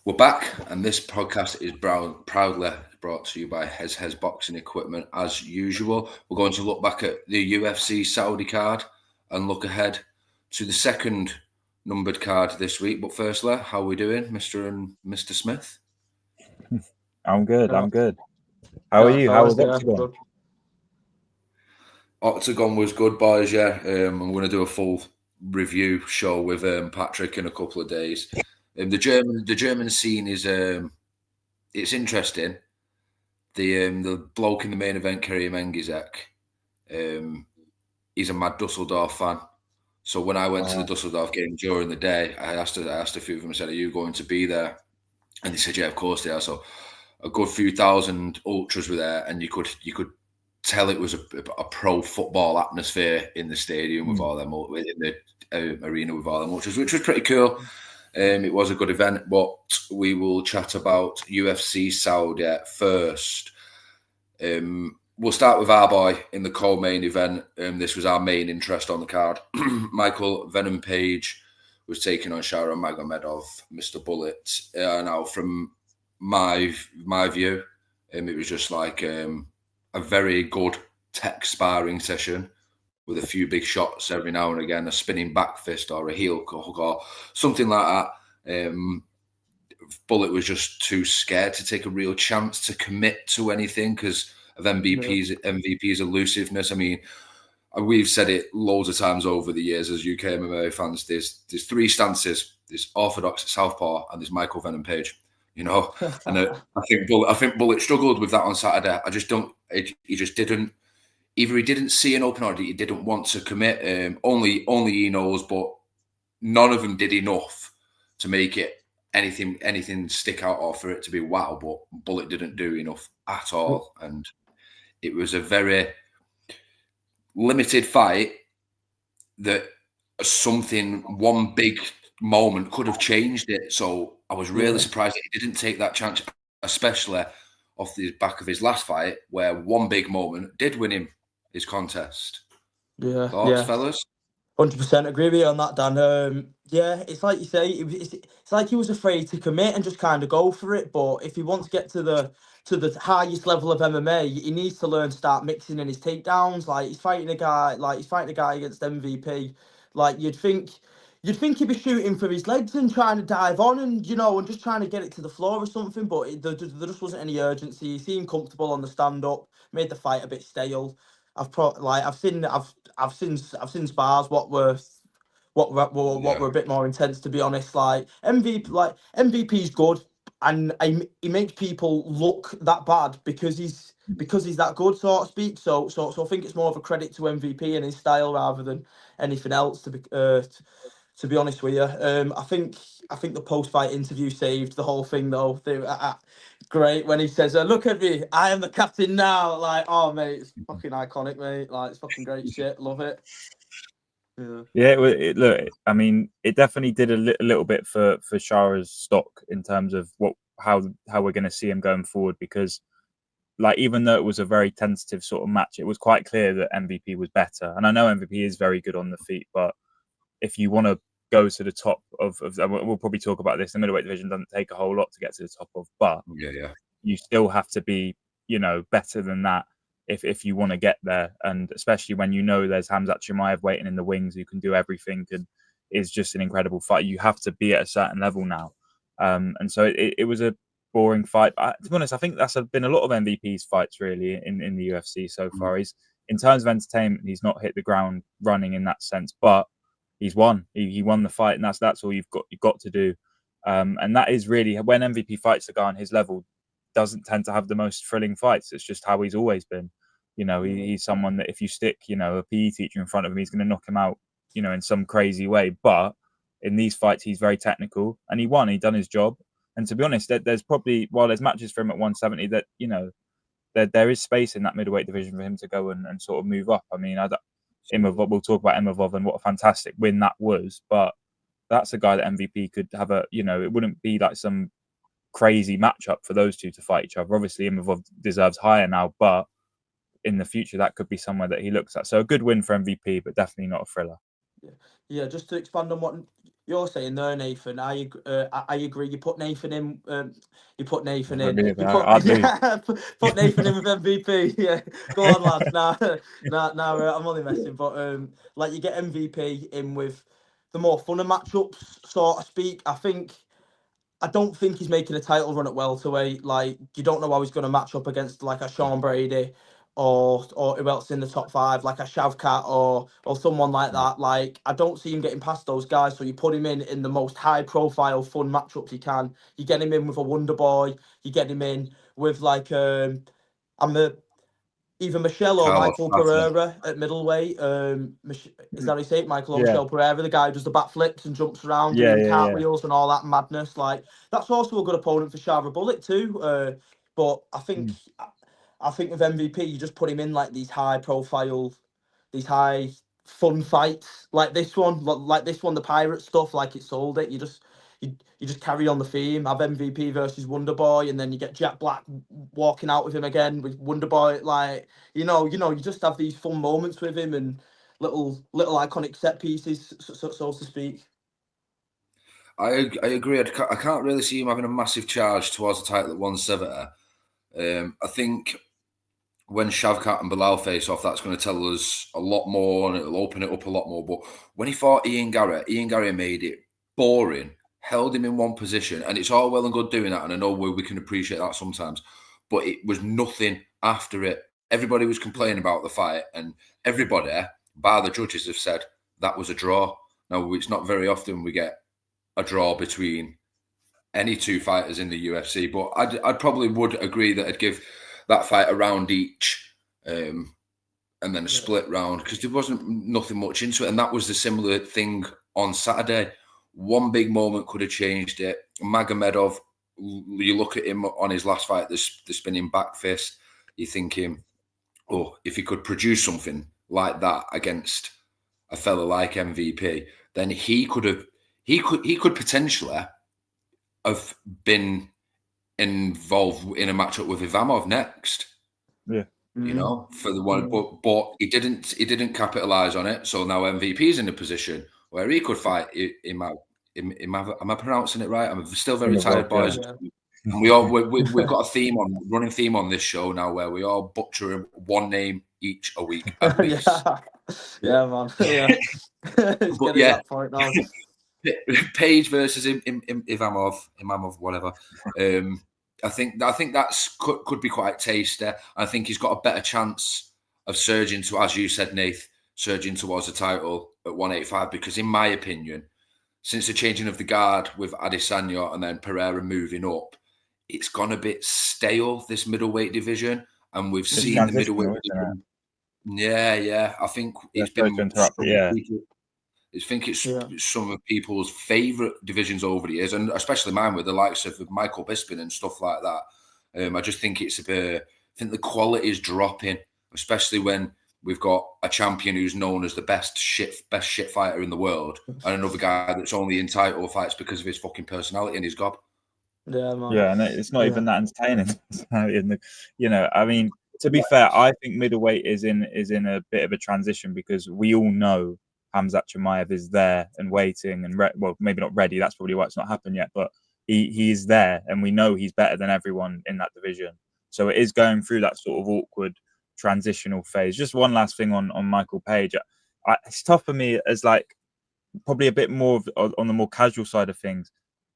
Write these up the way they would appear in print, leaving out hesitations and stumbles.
We're back, and this podcast is proudly brought to you by Hez Boxing Equipment. As usual, we're going to look back at the UFC Saudi card and look ahead to the second numbered card this week. But firstly, how are we doing, Mr. and Mr. Smith? I'm good. How are you? How was Octagon? Octagon was good, boys. Yeah, I'm going to do a full review show with Patrick in a couple of days. The German scene is it's interesting. The bloke in the main event, Karim Engizek, he's a mad Dusseldorf fan. So when I went to the Dusseldorf game during the day, I asked a few of them. I said, "Are you going to be there?" And they said, "Yeah, of course they are." So a good few thousand ultras were there, and you could tell it was a pro football atmosphere in the stadium with all them in the arena with all them ultras, which was pretty cool. It was a good event, but we will chat about UFC Saudi first. We'll start with our boy in the co-main event. This was our main interest on the card. Michael Venom Page was taking on Sharon Magomedov, Mr. Bullet. Now, from my view, it was just like a very good tech sparring session with a few big shots every now and again, a spinning back fist or a heel hook or something like that. Bullet was just too scared to take a real chance to commit to anything because of MVP's elusiveness. I mean, we've said it loads of times over the years as UK MMA fans. There's three stances. There's orthodox Southpaw and there's Michael Venom Page. You know, and I think Bullet struggled with that on Saturday. I just don't. He just didn't. Either he didn't see an open order, he didn't want to commit. Only he knows, but none of them did enough to make it anything stick out or for it to be wow. But Bullet didn't do enough at all, and it was a very limited fight that one big moment could have changed it. So I was really surprised that he didn't take that chance, especially off the back of his last fight, where one big moment did win him his contest. Thoughts, fellas? 100% agree with you on that, Dan. Yeah, it's like you say, it's like he was afraid to commit and just kind of go for it. But if he wants to get to the highest level of MMA, he needs to learn to start mixing in his takedowns. Like he's fighting a guy against MVP. Like you'd think he'd be shooting for his legs and trying to dive on and just trying to get it to the floor or something. But there just wasn't any urgency. He seemed comfortable on the stand up, made the fight a bit stale. I've seen spars what were a bit more intense, to be honest. Like MVP's good, and he makes people look that bad because he's that good, so to speak. So I think it's more of a credit to MVP and his style rather than anything else. To be honest with you, I think the post-fight interview saved the whole thing, though. Great when he says, "Look at me, I am the captain now." Like, oh mate, it's fucking iconic, mate. Like, it's fucking great shit. Love it. Yeah. Look, I mean, it definitely did a little bit for Shara's stock in terms of how we're going to see him going forward, because like even though it was a very tentative sort of match, it was quite clear that MVP was better. And I know MVP is very good on the feet, but if you want to go to the top of we'll probably talk about this, the middleweight division doesn't take a whole lot to get to the top of, but you still have to be, better than that if you want to get there. And especially when there's Khamzat Chimaev waiting in the wings who can do everything and is just an incredible fight. You have to be at a certain level now. And so it was a boring fight. But to be honest, I think that's been a lot of MVP's fights really in the UFC so far. He's, in terms of entertainment, he's not hit the ground running in that sense, but he's won. He won the fight, and that's all you've got to do. And that is really when MVP fights a guy on his level, doesn't tend to have the most thrilling fights. It's just how he's always been. He's someone that if you stick, a PE teacher in front of him, he's going to knock him out, in some crazy way. But in these fights, he's very technical, and he won. He done his job. And to be honest, there's probably, while there's matches for him at 170, that there is space in that middleweight division for him to go and sort of move up. I mean, we'll talk about Imavov and what a fantastic win that was, but that's a guy that MVP could have it wouldn't be like some crazy matchup for those two to fight each other. Obviously, Imavov deserves higher now, but in the future, that could be somewhere that he looks at. So a good win for MVP, but definitely not a thriller. Yeah, just to expand on what you're saying there, Nathan, I agree. You put Nathan in. You put Nathan in. Believe You it, put I do. put Nathan in with MVP. Yeah, go on, lads. Nah, I'm only messing. But like you get MVP in with the more funner matchups, so to speak. I don't think he's making a title run at welterweight. Like you don't know how he's going to match up against like a Sean Brady or who else in the top 5, like a Shavkat or someone like that. Like I don't see him getting past those guys. So you put him in the most high profile, fun matchups you can. You get him in with a Wonder Boy. You get him in with like either Michelle or Carlos Michael Pata. Pereira at middleweight. Is that how you say it? Michael or Yeah. Michelle Pereira, the guy who does the backflips and jumps around Yeah, doing yeah, cartwheels and all that madness. Like that's also a good opponent for Shara Bullet too. But I think with MVP, you just put him in like these high profile, these high fun fights like this one, the pirate stuff. Like it sold it. You just carry on the theme. Have MVP versus Wonder Boy, and then you get Jack Black walking out with him again with Wonder Boy. Like you just have these fun moments with him and little iconic set pieces, so to speak. I agree. I can't really see him having a massive charge towards the title at 170. I think when Shavkat and Bilal face off, that's going to tell us a lot more and it'll open it up a lot more. But when he fought Ian Gary made it boring, held him in one position, and it's all well and good doing that. And I know we can appreciate that sometimes, but it was nothing after it. Everybody was complaining about the fight, and everybody, bar the judges, have said that was a draw. Now, it's not very often we get a draw between any two fighters in the UFC, but I'd probably would agree that I'd give that fight a round each, and then a split round, because there wasn't nothing much into it. And that was the similar thing on Saturday. One big moment could have changed it. Magomedov, you look at him on his last fight, the spinning back fist, you're thinking, oh, if he could produce something like that against a fella like MVP, then he could potentially have been involved in a matchup with Ivamov next. Yeah. You know, for the one, but he didn't capitalize on it. So now MVP's in a position where he could fight Imavov. Am I pronouncing it right? I'm still very tired, boys. Yeah. And we've got a running theme on this show now where we all butcher one name each a week at least. Yeah, man. Yeah. It's but getting that point now. Page versus Imamov, whatever. I think that's could be quite tasty. I think he's got a better chance of surging to, as you said, Nath, surging towards the title at 185, because in my opinion, since the changing of the guard with Adesanya and then Pereira moving up, it's gone a bit stale, this middweight division, and we've seen the middleweight division. Yeah. I think it's been. I think it's some of people's favourite divisions over the years, and especially mine with the likes of Michael Bisping and stuff like that. I just think it's a bit. I think the quality is dropping, especially when we've got a champion who's known as the best shit fighter in the world, and another guy that's only in title fights because of his fucking personality and his gob. Yeah, man. Yeah, and it's not even that entertaining. I mean, to be fair, I think middleweight is in a bit of a transition, because we all know Khamzat Chimaev is there and waiting and well, maybe not ready. That's probably why it's not happened yet. But he is there, and we know he's better than everyone in that division. So it is going through that sort of awkward transitional phase. Just one last thing on Michael Page. It's tough for me as like probably a bit more on the more casual side of things.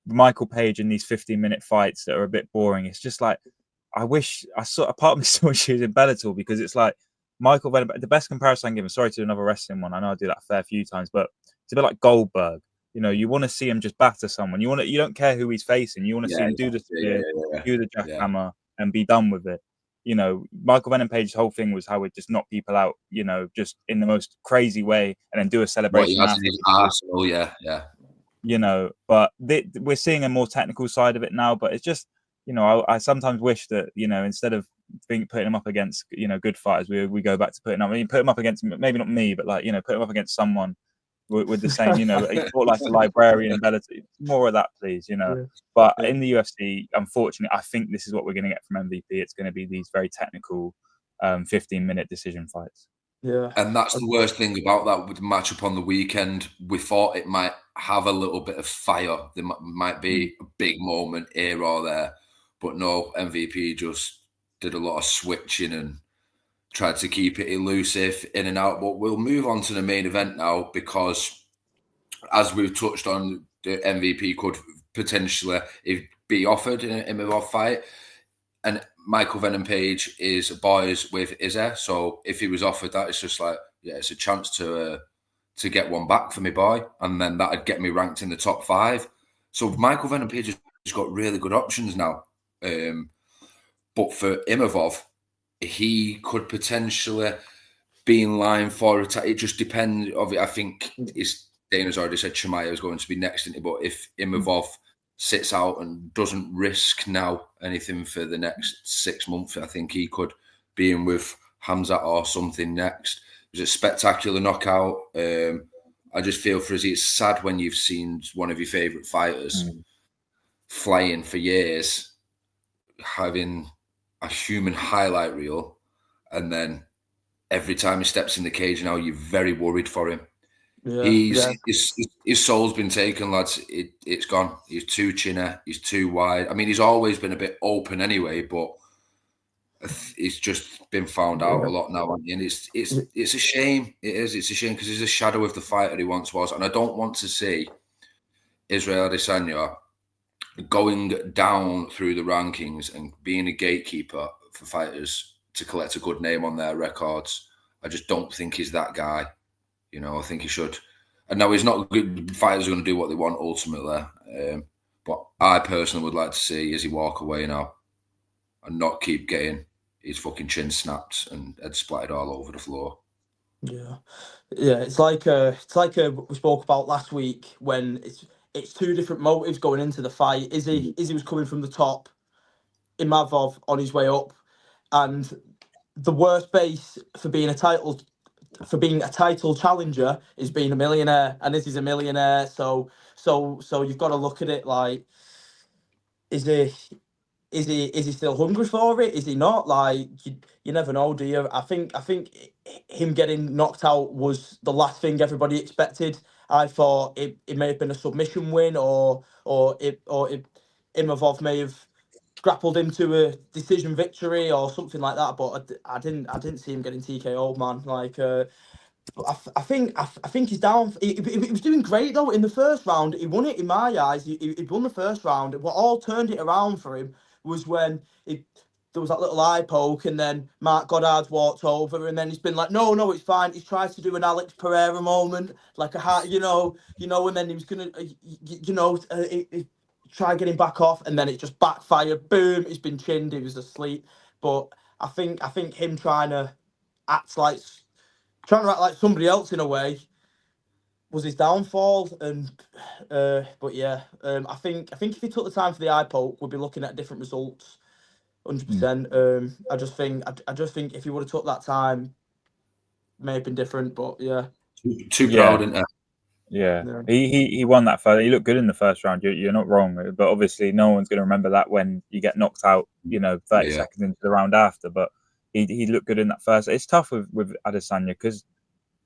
Michael Page in these 15-minute fights that are a bit boring. It's just like I wish a part of me still wish he was in Bellator, because it's like Michael Venom. The best comparison I can give him, sorry to another wrestling one, I know I do that a fair few times, but it's a bit like Goldberg. You want to see him just batter someone. You don't care who he's facing. You want to see him do the spear, do the jackhammer, and be done with it. Michael Venom Page's whole thing was how he'd just knock people out, just in the most crazy way, and then do a celebration. Arsenal, yeah. But we're seeing a more technical side of it now. But it's just, I sometimes wish that, instead of putting him up against, good fighters, we go back to put him up against, maybe not me, but like, put him up against someone with the same, he fought like a librarian in Bellator. More of that, please, But in the UFC, unfortunately, I think this is what we're going to get from MVP. It's going to be these very technical 15-minute decision fights. Yeah. And that's the worst thing about that with the matchup on the weekend. We thought it might have a little bit of fire. There might be a big moment here or there. But no, MVP just did a lot of switching and tried to keep it elusive, in and out. But we'll move on to the main event now, because as we've touched on, the MVP could potentially be offered in an Imavov fight. And Michael Venom Page is boys with Izzy. So if he was offered that, it's just like, yeah, it's a chance to get one back for me boy. And then that'd get me ranked in the top 5. So Michael Venom Page has got really good options now. But for Imavov, he could potentially be in line for it. It just depends. I think Dana's already said Chimaev is going to be next in it, but if Imavov sits out and doesn't risk now anything for the next 6 months, I think he could be in with Hamzat or something next. It was a spectacular knockout. I just feel for Izzy, it's sad when you've seen one of your favourite fighters flying for years, having a human highlight reel, and then every time he steps in the cage now, you're very worried for him. His soul's been taken, lads. It's gone. He's too chinny. He's too wide. I mean, he's always been a bit open anyway, but he's just been found out a lot now, and it's a shame. It is. It's a shame because he's a shadow of the fighter he once was, and I don't want to see Israel Adesanya going down through the rankings and being a gatekeeper for fighters to collect a good name on their records. I just don't think he's that guy. You know, I think he should. And now he's not good. Fighters are going to do what they want ultimately. But I personally would like to see Izzy walk away now and not keep getting his fucking chin snapped and head splattered all over the floor. Yeah. It's like we spoke about last week, when it's two different motives going into the fight. Izzy was coming from the top, Imavov on his way up, and the worst base for being a title challenger is being a millionaire, and Izzy's a millionaire. So you've got to look at it like, is he still hungry for it? Is he not? Like, you never know, do you? I think him getting knocked out was the last thing everybody expected. I thought it may have been a submission win, or Imavov may have grappled him to a decision victory or something like that. But I didn't see him getting TKO'd, man. Like, I think he's down. He was doing great though in the first round. He won it in my eyes. He won the first round. What all turned it around for him was when there was that little eye poke, and then Mark Goddard walked over, and then he's been like, no, it's fine. He's tried to do an Alex Pereira moment, like a heart, and then he was gonna, try getting back off, and then it just backfired. Boom! He's been chinned. He was asleep. But I think him trying to act like somebody else in a way was his downfall. And but yeah, I think if he took the time for the eye poke, we'd be looking at different results. 100%. I just think if he would have took that time, it may have been different. But yeah, too proud, isn't it? Yeah. He won that first. He looked good in the first round. You're not wrong, but obviously no one's going to remember that when you get knocked out, 30 seconds into the round after. But he looked good in that first. It's tough with Adesanya because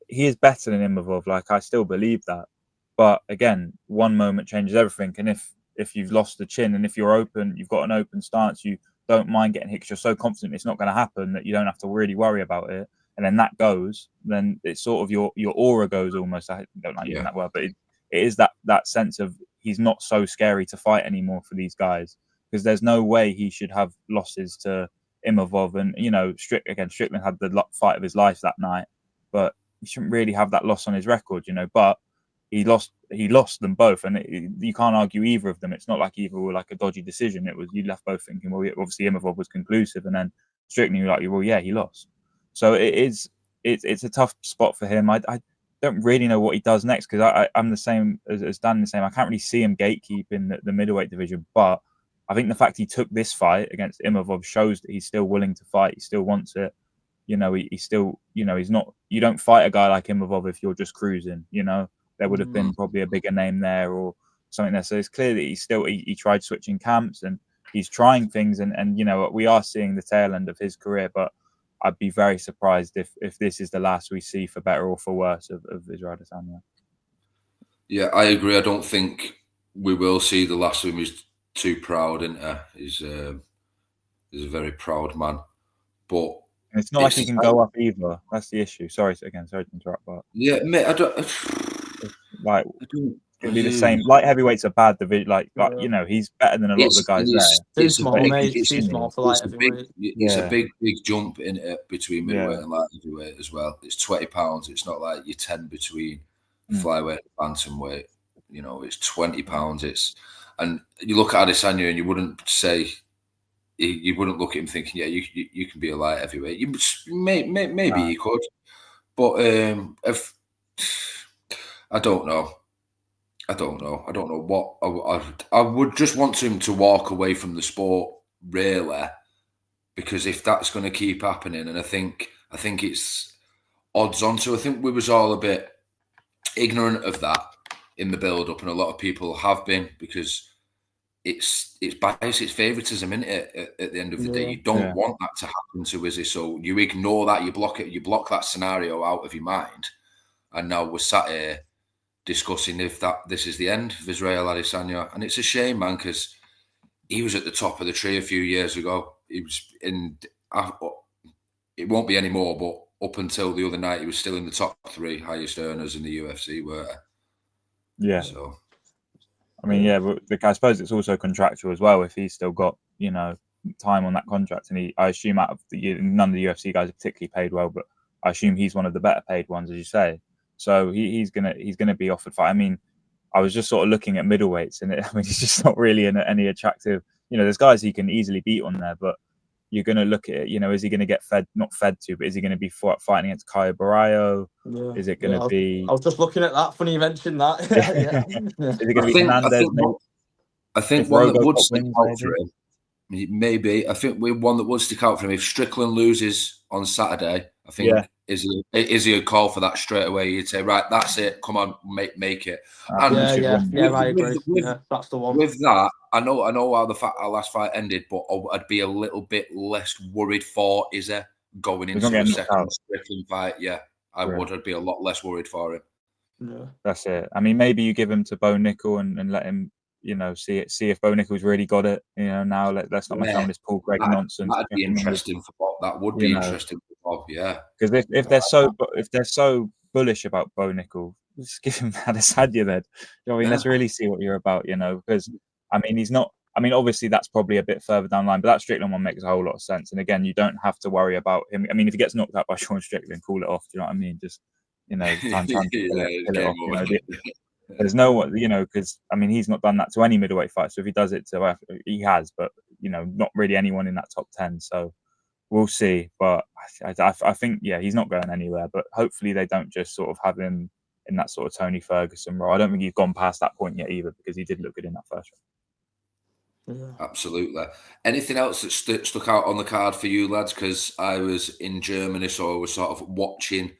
he is better than Imavov. Like, I still believe that. But again, one moment changes everything. And if you've lost the chin, and if you're open, you've got an open stance, you don't mind getting hit, you're so confident it's not going to happen that you don't have to really worry about it. And then that goes, then it's sort of your aura goes almost. I don't like using that word, but it is that sense of he's not so scary to fight anymore for these guys, because there's no way he should have losses to Imavov. And Strickland had the fight of his life that night, but he shouldn't really have that loss on his record, but he lost them both, and you can't argue either of them. It's not like either were like a dodgy decision. It was, you left both thinking, well, obviously Imavov was conclusive, and then Strickland, you're like, well, yeah, he lost. So it's a tough spot for him. I don't really know what he does next, because I'm the same as Dan. The same. I can't really see him gatekeep in the middleweight division, but I think the fact he took this fight against Imavov shows that he's still willing to fight. He still wants it. He's still, he's not. You don't fight a guy like Imavov if you're just cruising. There would have been probably a bigger name there or something there. So it's clear that he tried switching camps and he's trying things, and we are seeing the tail end of his career. But I'd be very surprised if this is the last we see, for better or for worse, of Israel Adesanya. Yeah, I agree. I don't think we will see the last of him. He's too proud, isn't he? He's a very proud man. But and it's not like he can go up either. That's the issue. Sorry to interrupt, but yeah, mate, I don't like. It'll be the same. Light heavyweights are bad division. Like you know, he's better than a lot of the guys there. Too small, mate. Too small for light heavyweight. It's a big jump in it between middleweight and light heavyweight as well. It's 20 pounds. It's not like you're 10 between flyweight and bantamweight. You know, it's 20 pounds. And you look at Adesanya and you wouldn't say, you wouldn't look at him thinking, yeah, you can be a light heavyweight. You maybe you could, but if I don't know. I don't know what I would just want him to walk away from the sport, really, because if that's going to keep happening, and I think it's odds on to. I think we was all a bit ignorant of that in the build up, and a lot of people have been, because it's bias, it's favouritism, isn't it? At the end of the day, you don't want that to happen to Izzy, so you ignore that, you block it, you block that scenario out of your mind, and now we're sat here discussing if this is the end of Israel Adesanya. And it's a shame, man, because he was at the top of the tree a few years ago. He was it won't be anymore, but up until the other night, he was still in the top 3 highest earners in the UFC, weren't he? Yeah. So, I mean, but I suppose it's also contractual as well. If he's still got, you know, time on that contract, and I assume out of none of the UFC guys are particularly paid well, but I assume he's one of the better paid ones, as you say. So he's gonna be offered fight. I mean, I was just sort of looking at middleweights, and he's just not really in any attractive. You know, there's guys he can easily beat on there, but you're gonna look at it. You know, is he going to get not fed to, but is he going to be fighting against Caio Barrayo? Yeah. Is it going to be? I was just looking at that. Funny you mentioned that. Is it going to be Hernandez? I think one that would stick out for him. Maybe. I think one that would stick out for him, if Strickland loses on Saturday, I think is he a call for that straight away? You'd say, right, that's it. Come on, make it. I agree. That's the one. With that, I know how our last fight ended, but I'd be a little bit less worried for Izzy going into the second Strickland fight. Yeah, I would. I'd be a lot less worried for him. Yeah, that's it. I mean, maybe you give him to Bo Nickel and let him, you know, see if Bo Nickel's really got it. You know, now let's not mess around with this Paul Craig nonsense. That'd be interesting for Bob. That would be interesting for Bob. Yeah, because if they're so bullish about Bo Nickel, just give him Adesanya then. You know, I mean, let's really see what you're about. You know, because I mean, he's not. I mean, obviously that's probably a bit further down the line, but that Strickland one makes a whole lot of sense. And again, you don't have to worry about him. I mean, if he gets knocked out by Sean Strickland, call it off. Do you know what I mean? Just, you know, time to kill it off. You know, there's no one, you know, because I mean, he's not done that to any middleweight fight. So if he does it to, he has, but you know, not really anyone in that top 10. So we'll see. But I think, he's not going anywhere. But hopefully they don't just sort of have him in that sort of Tony Ferguson role. I don't think he's gone past that point yet either, because he did look good in that first round. Yeah. Absolutely. Anything else that stuck out on the card for you, lads? Because I was in Germany, so I was sort of watching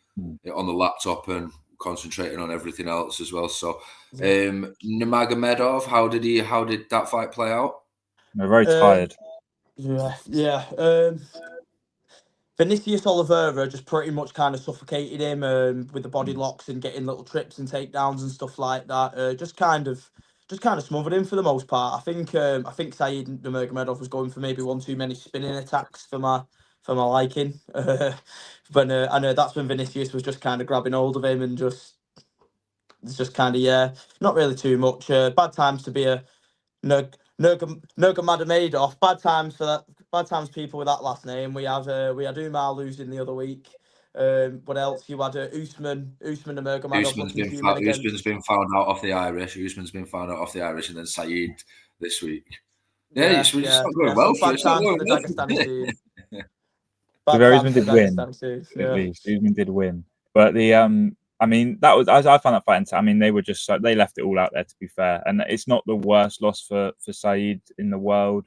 it on the laptop and concentrating on everything else as well. So, Nurmagomedov, how did that fight play out? They're very tired. Vinicius Oliveira just pretty much kind of suffocated him with the body locks and getting little trips and takedowns and stuff like that. Just kind of smothered him for the most part. I think Saeed Nurmagomedov was going for maybe one too many spinning attacks for my liking. But I know that's when Vinicius was just kind of grabbing hold of him and just kind of not really too much. Bad times to be a Nurmagomedov. Bad times for that. Bad times people with that last name. We had Umar losing the other week. What else? You had Usman Nurmagomedov. Usman's been found out off the Irish. Usman's been found out off the Irish, and then Saeed this week. It's not going well for the Dagestani team. Usman did win. At least Usman did win, but the I mean, that was I found that fight. I mean, they were just they left it all out there, to be fair, and it's not the worst loss for Saeed in the world.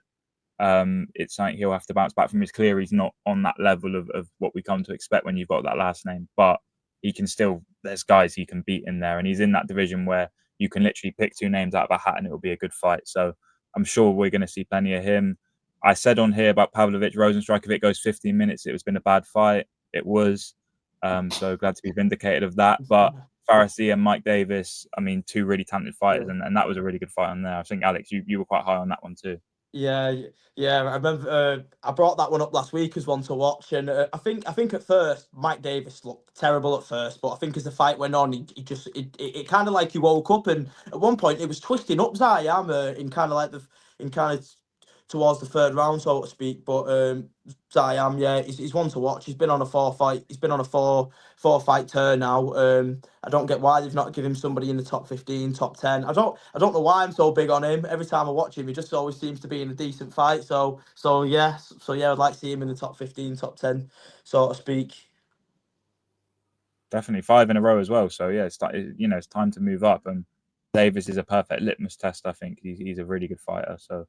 It's something he'll have to bounce back from. It's clear he's not on that level of what we come to expect when you've got that last name, but he can still. There's guys he can beat in there, and he's in that division where you can literally pick two names out of a hat and it'll be a good fight. So I'm sure we're going to see plenty of him. I said on here about Pavlovich Rosenstrike, if it goes 15 minutes, it was been a bad fight. It was. So glad to be vindicated of that. But Pharisee and Mike Davis, I mean, two really talented fighters, and that was a really good fight on there. I think, Alex, you were quite high on that one too. Yeah. I remember I brought that one up last week as one to watch, and I think at first Mike Davis looked terrible at first, but I think as the fight went on, he just it kind of like he woke up, and at one point it was twisting up Zayam in kind of like towards the third round, so to speak. But Zayam, yeah, he's one to watch. He's been on a four fight turn now. I don't get why they've not given him somebody in the top 15, top 10. I don't know why I'm so big on him. Every time I watch him, he just always seems to be in a decent fight. So yeah, I'd like to see him in the top 15, top 10, so to speak. Definitely 5 in a row as well. So yeah, it's time to move up. And Davis is a perfect litmus test. I think he's a really good fighter. So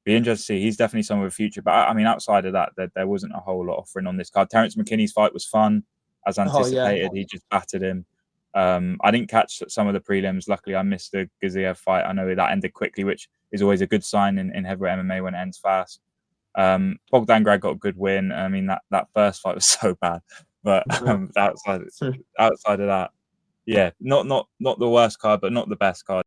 be interested to see. He's definitely someone with a future. But I mean, outside of that, there wasn't a whole lot offering on this card. Terence McKinney's fight was fun, as anticipated. He just battered him. I didn't catch some of the prelims. Luckily, I missed the Gaziev fight. I know that ended quickly, which is always a good sign in heavyweight MMA when it ends fast. Bogdan Grad got a good win. I mean, that first fight was so bad. But outside of that, yeah, not the worst card, but not the best card.